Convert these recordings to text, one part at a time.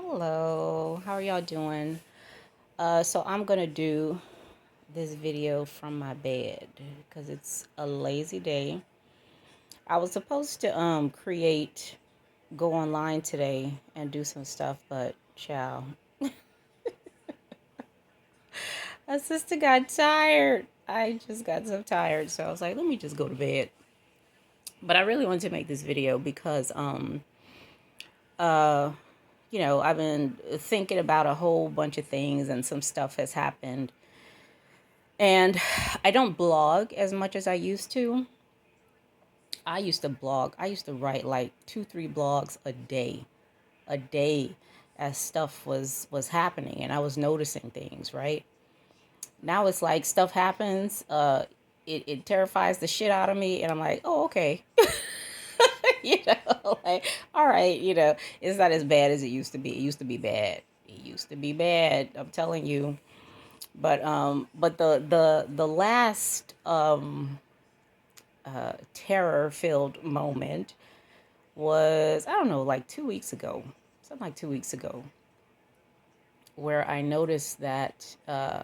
Hello, how are y'all doing? So I'm gonna do this video from my bed because it's a lazy day. I was supposed to go online today and do some stuff, but child, my sister got tired. I just got so tired, so I was like, let me just go to bed. But I really wanted to make this video because uh I've been thinking about a whole bunch of things and some stuff has happened. And I don't blog as much as I used to. I used to blog. I used to write like 2, 3 blogs a day, as stuff was happening and I was noticing things. Right now, it's like stuff happens. It terrifies the shit out of me, and I'm like, oh, okay. Like, all right, it's not as bad as it used to be. It used to be bad. It used to be bad. I'm telling you. But the last terror filled moment was, I don't know, like 2 weeks ago, something like 2 weeks ago, where I noticed that uh,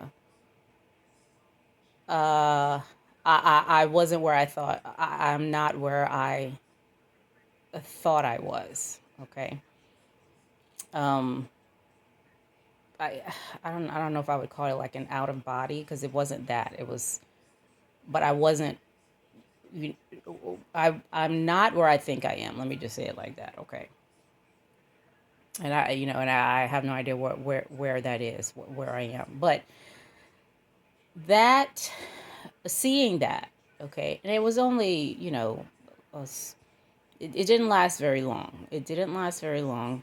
I wasn't where I thought. I'm not where I thought I was. Okay. Um, I I don't know if I would call it like an out of body, because it wasn't that. It was, but I wasn't. I'm not where I think I am. Let me just say it like that. Okay. And I have no idea where that is, where I am. But that, seeing that, okay, and it was only, us, it didn't last very long. It didn't last very long.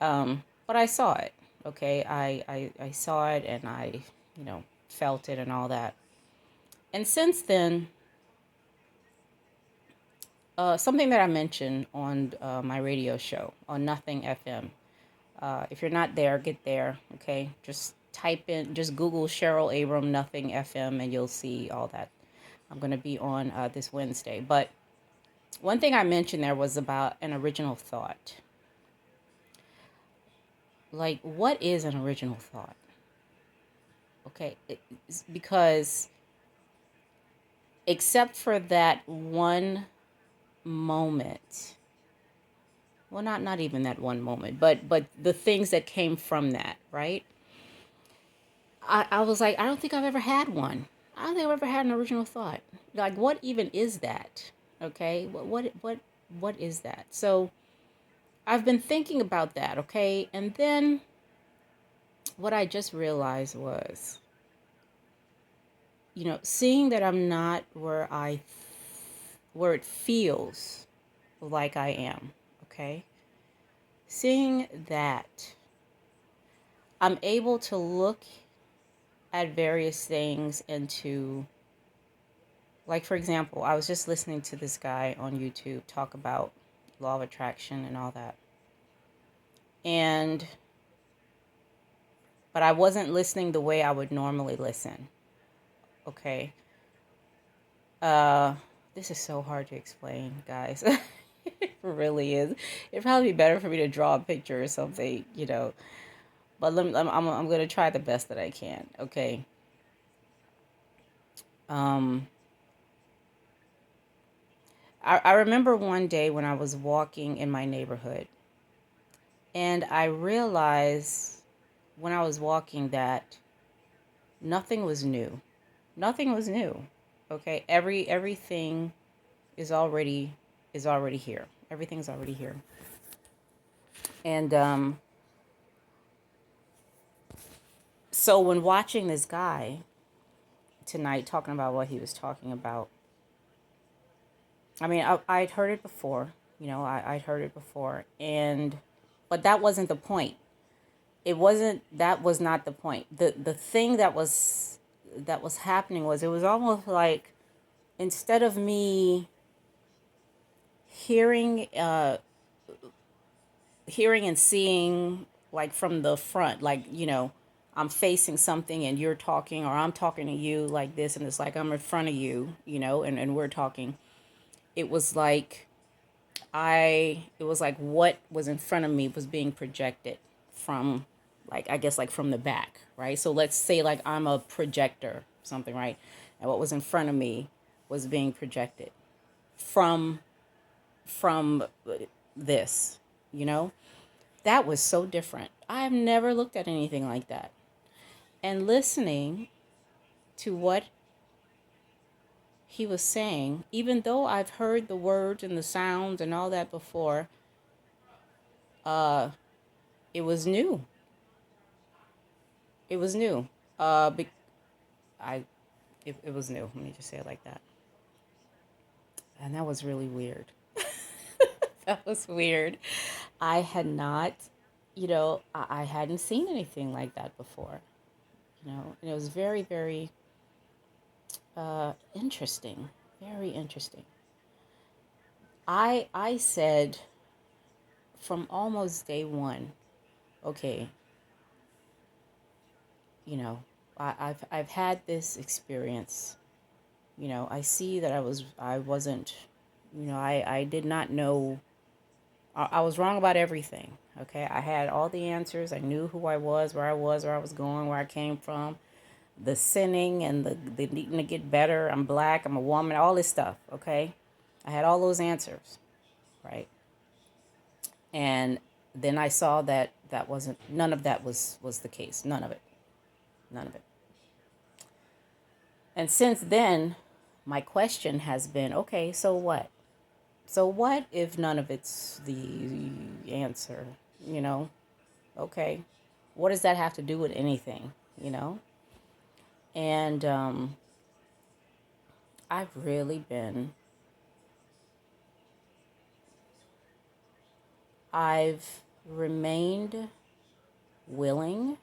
But I saw it. Okay, I saw it, and I, felt it and all that. And since then, something that I mentioned on my radio show on Nothing FM. If you're not there, get there. Okay, just Google Cheryl Abram Nothing FM, and you'll see all that. I'm gonna be on this Wednesday. But one thing I mentioned there was about an original thought. Like, what is an original thought? Okay, it's because except for that one moment, well, not even that one moment, but the things that came from that, right? I was like, I don't think I've ever had one. I don't think I've ever had an original thought. Like, what even is that? Okay, what is that? So I've been thinking about that. Okay, and then what I just realized was, seeing that I'm not where it feels like I am. Okay, seeing that I'm able to look at various things and to, like, for example, I was just listening to this guy on YouTube talk about law of attraction and all that. And, but I wasn't listening the way I would normally listen. Okay. Uh, this is so hard to explain, guys. It really is. It'd probably be better for me to draw a picture or something, But I'm going to try the best that I can. Okay. Um, I remember one day when I was walking in my neighborhood, and I realized when I was walking that nothing was new. Nothing was new. Okay? Everything is already here. Everything's already here. And so when watching this guy tonight talking about what he was talking about, I mean, I'd heard it before. I'd heard it before, but that wasn't the point. That was not the point. The thing that was happening was, it was almost like, instead of me hearing hearing and seeing, like, from the front, like, I'm facing something and you're talking, or I'm talking to you like this, and it's like I'm in front of you, and we're talking. It was like it was like what was in front of me was being projected from, like, I guess, like from the back, right? So let's say like I'm a projector, something, right? And what was in front of me was being projected from from this, you know? That was so different. I've never looked at anything like that. And listening to what he was saying, even though I've heard the words and the sounds and all that before, uh, it was new. It was new. Uh, be- I, it was new. Let me just say it like that. And that was really weird. That was weird. I had not, I hadn't seen anything like that before. And it was very, very interesting. Very interesting. I said from almost day one, okay, you know, I've had this experience. I see that I wasn't, I did not know. I was wrong about everything. Okay, I had all the answers. I knew who I was, where I was going, where I came from, the sinning and the needing to get better. I'm black. I'm a woman. All this stuff. Okay, I had all those answers, right? And then I saw that that wasn't. None of that was the case. None of it. None of it. And since then, my question has been, okay, so what? So what if none of it's the answer? You know, okay, what does that have to do with anything? You know, and I've really been, I've remained willing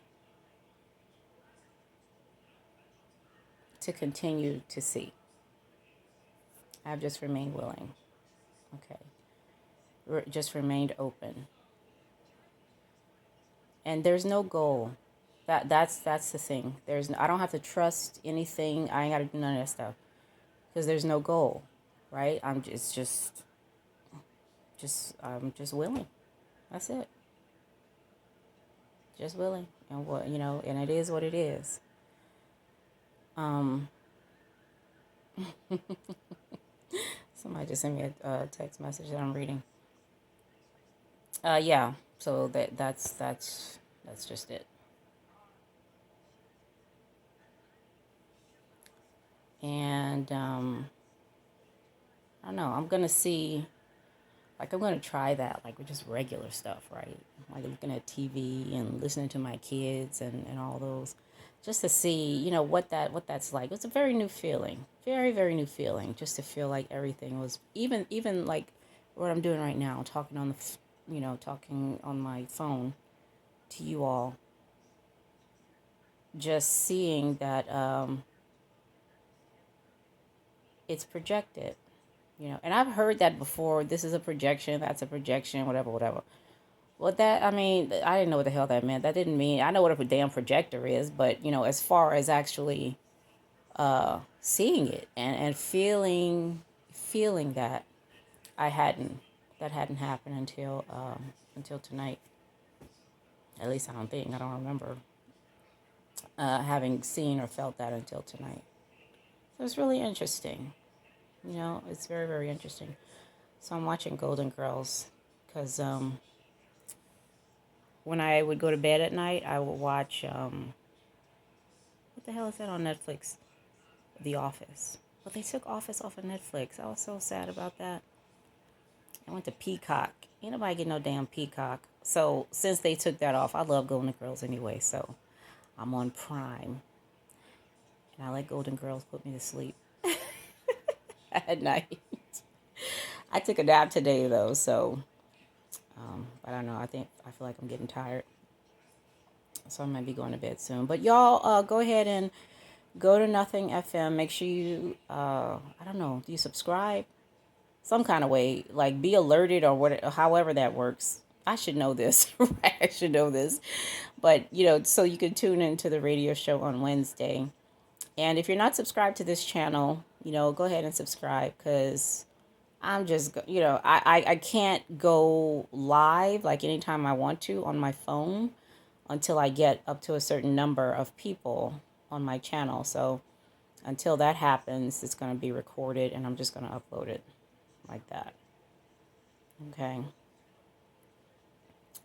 to continue to see. I've just remained willing. Okay, just remained open, and there's no goal. That's the thing. I don't have to trust anything. I ain't got to do none of that stuff because there's no goal, right? I'm just willing. That's it. Just willing, and and it is what it is. Um, Somebody just sent me a text message that I'm reading. Yeah. So that's just it. And I don't know. I'm gonna see. Like, I'm gonna try that, like, with just regular stuff, right? Like looking at TV and listening to my kids and all those, just to see, what that's like. It's a very new feeling, very, very new feeling, just to feel like everything was even like what I'm doing right now, talking on talking on my phone to you all, just seeing that it's projected, and I've heard that before. This is a projection, that's a projection, whatever, whatever. Well, I mean, I didn't know what the hell that meant. That didn't mean, I know what a damn projector is, but, as far as actually seeing it and feeling that, I hadn't, that hadn't happened until tonight. At least I don't think, I don't remember having seen or felt that until tonight. So it's really interesting. It's very, very interesting. So I'm watching Golden Girls because when I would go to bed at night, I would watch, what the hell is that on Netflix? The Office. But they took Office off of Netflix. I was so sad about that. I went to Peacock. Ain't nobody get no damn Peacock. So since they took that off, I love Golden Girls anyway. So I'm on Prime. And I let Golden Girls put me to sleep at night. I took a nap today though, so I don't know. I feel like I'm getting tired. So I might be going to bed soon. But y'all go ahead and go to Nothing FM. Make sure you I don't know, do you subscribe? Some kind of way, like be alerted or what, however that works. I should know this. Right? I should know this. But, so you can tune into the radio show on Wednesday. And if you're not subscribed to this channel, go ahead and subscribe because I'm just, I can't go live like anytime I want to on my phone until I get up to a certain number of people on my channel. So until that happens, it's going to be recorded and I'm just going to upload it like that. Okay.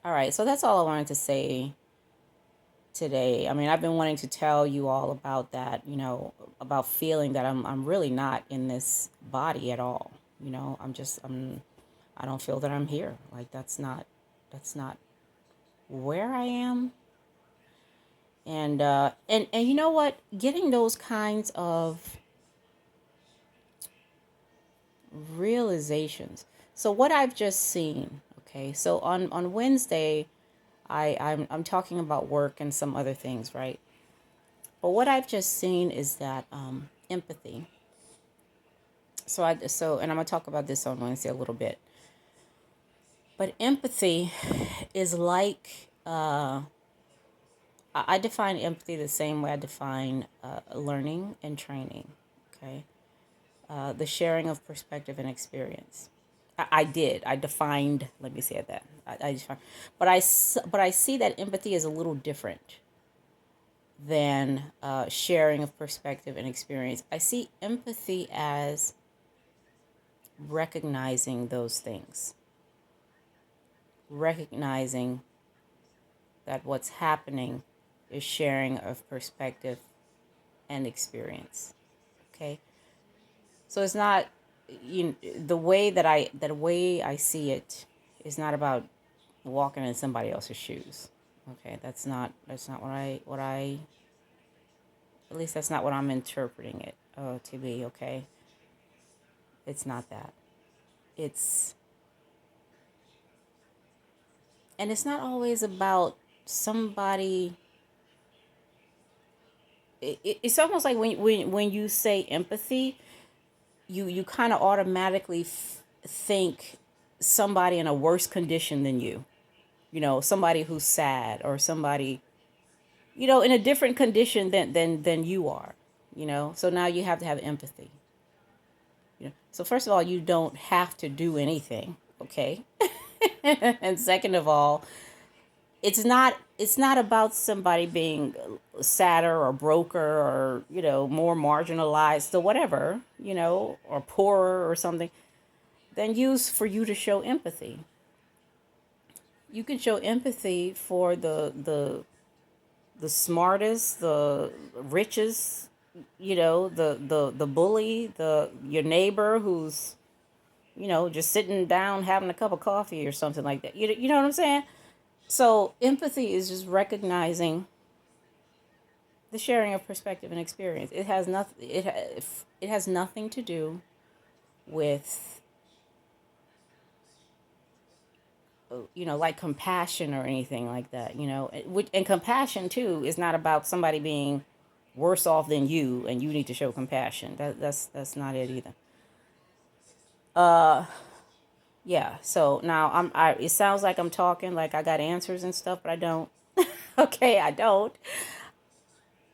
All right. So that's all I wanted to say today. I mean, I've been wanting to tell you all about that, about feeling that I'm really not in this body at all. I don't feel that I'm here. Like that's not where I am. And you know what? Getting those kinds of realizations. So what I've just seen, okay? So on Wednesday, I'm talking about work and some other things, right? But what I've just seen is that empathy. And I'm gonna talk about this on Wednesday a little bit. But empathy is like I define empathy the same way I define learning and training. Okay, the sharing of perspective and experience. I defined. Let me say it that I defined, but I see that empathy is a little different than sharing of perspective and experience. I see empathy as recognizing those things, recognizing that what's happening is sharing of perspective and experience. Okay, so it's not the way I see it is not about walking in somebody else's shoes. Okay, that's not what I at least that's not what I'm interpreting it to be. Okay, it's not that. It's and it's not always about somebody. It's almost like when you say empathy, you kind of automatically think somebody in a worse condition than you. Somebody who's sad or somebody, in a different condition than you are. So now you have to have empathy. So first of all, you don't have to do anything, okay? And second of all, it's not about somebody being sadder or broker or more marginalized or whatever, or poorer or something, then use for you to show empathy. You can show empathy for the smartest, the richest, the bully, your neighbor who's just sitting down having a cup of coffee or something like that. You know what I'm saying? So empathy is just recognizing the sharing of perspective and experience. It has nothing to do with like compassion or anything like that. And compassion too is not about somebody being worse off than you and you need to show compassion. That's not it either. Yeah. So now it sounds like I'm talking like I got answers and stuff, but I don't. Okay, I don't.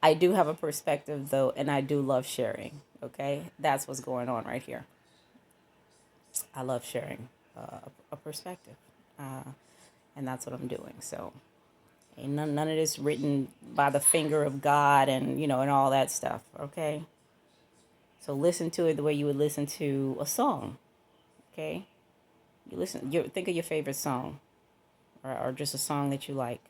I do have a perspective though, and I do love sharing. Okay, that's what's going on right here. I love sharing a perspective, and that's what I'm doing. So, ain't none of this written by the finger of God, and and all that stuff. Okay, so listen to it the way you would listen to a song. Okay, think of your favorite song, or just a song that you like.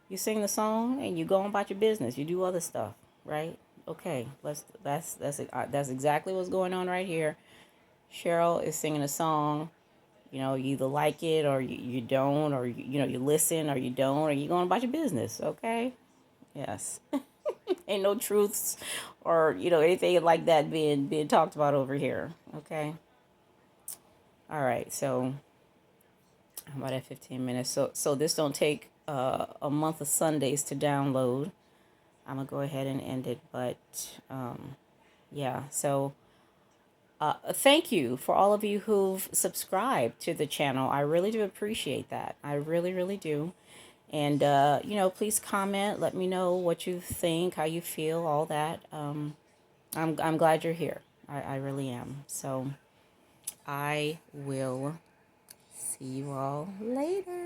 You sing the song, and you go on about your business. You do other stuff, right? Okay, that's exactly what's going on right here. Cheryl is singing a song. You either like it or you don't, or you listen or you don't, or you going about your business. Okay, yes. Ain't no truths or anything like that being talked about over here. Okay. All right. So I'm about at 15 minutes. So this don't take a month of Sundays to download. I'm gonna go ahead and end it, but yeah. So thank you for all of you who've subscribed to the channel. I really do appreciate that. I really, really do. And, please comment. Let me know what you think, how you feel, all that. I'm glad you're here. I really am. So I will see you all later.